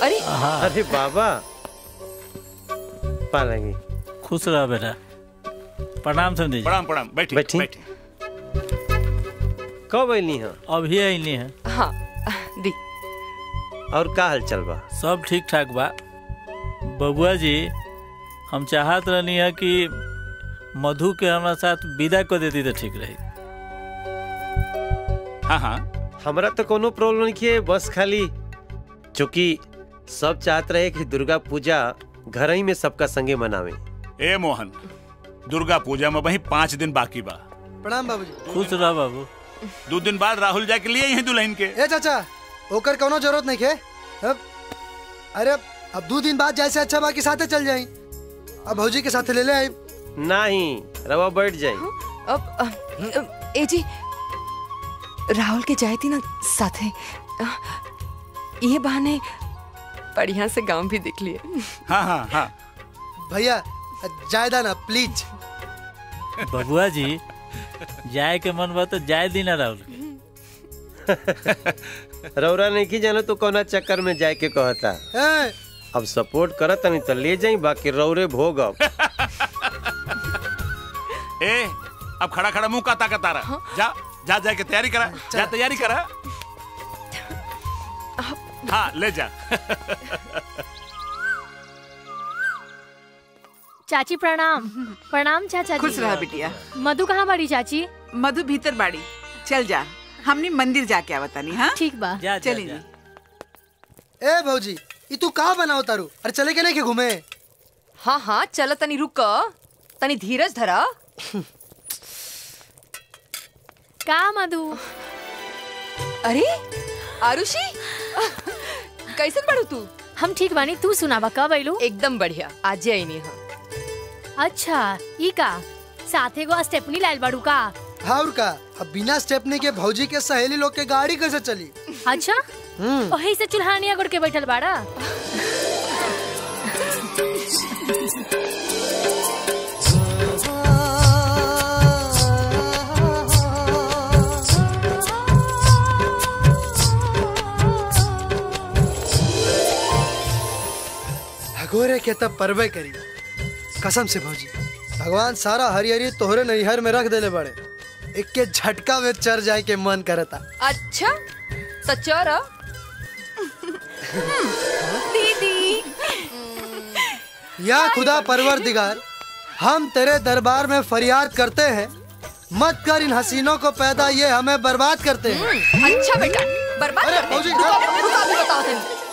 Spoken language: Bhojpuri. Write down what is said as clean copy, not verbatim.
अरे अरे बाबा पालेंगे। खुश रहा बेटा। प्रणाम समझी। प्रणाम प्रणाम। बैठी बैठी। कब अली हैं? अभी अली हैं। हाँ दी। और का हाल चल बा? सब ठीक ठाक बा बबुआ जी। हम चाहत रहनी है कि मधु के हमारे साथ विदा कर देती तो ठीक रही। हाँ हाँ हमारा तो कोनो प्रॉब्लम नहीं है, बस खाली चूंकि सब चाहते रहे कि दुर्गा पूजा घर ही में सबका संगे मनावे। ए मोहन, दुर्गा पूजा में वही 5 दिन बाकी बा। प्रणाम बाबूजी। खुश रह बाबू। 2 दिन बाद राहुल जाके लिए यही दुल्हन के। ए चाचा ओकर कोनो जरूरत नहीं है। अरे अब 2 दिन बाद जैसे अच्छा बाकी साथे चल जाई। अब भौजी के साथ ले ले आई। नहीं रवा बैठ जाए। अब ए जी राहुल के जाए थी ना साथे, ये बहाने बढ़िया से गांव भी देख लिए। हाँ हाँ हाँ भैया जायदा ना प्लीज। बबुआ जी जाए के मन बा तो जाए दी ना राहुल। रौरा नहीं की जानो तो कोना चक्कर में जाए के कहता। अब सपोर्ट करत नहीं तो ले जाई, बाकी रौरे भोग। ए अब खड़ा खड़ा मुंह का ताकत आ रहा। जा जा जाके तैयारी करा। जा तैयारी करा। हाँ ले जा। चाची प्रणाम। प्रणाम चाचा जी। खुश रहा बिटिया। मधु कहाँ बाड़ी चाची? मधु भीतर बाड़ी। चल जा, हमने मंदिर जाके आवतानी। हाँ ठीक बा। चली जी। ए भौजी ई तू कहाँ बनाओ तारू? अरे चले के नहीं के घूमे? हाँ हाँ चल तनी रुक, तनी धीरज धरा। का मधु? अरे आरुषि कैसन बड़ू तू? हम ठीक बानी, तू सुनावा कब आइलू? एकदम बढ़िया, आज आई नहीं। हाँ अच्छा ई का साथे गो स्टेपनी लाइल बाड़ू का? हाँ और का, अब बिना स्टेपनी के भौजी के सहेली लोग के गाड़ी कैसे चली? अच्छा वही से चुल्हानिया गुड़ के बैठल बाड़ा। भगोरे के तब परवे करी कसम से भौजी। भगवान सारा हरिहरी तोहरे नैहर में रख देले बड़े, एक के झटका में चर जाए के मन करता। अच्छा सच्चा रहा दीदी। या खुदा परवरदिगार, हम तेरे दरबार में फरियाद करते हैं, मत कर इन हसीनों को पैदा, ये हमें बर्बाद करते हैं। अच्छा बेटा बर्बाद अरे करते हैं। भौजी, रुको, अभी बताओ।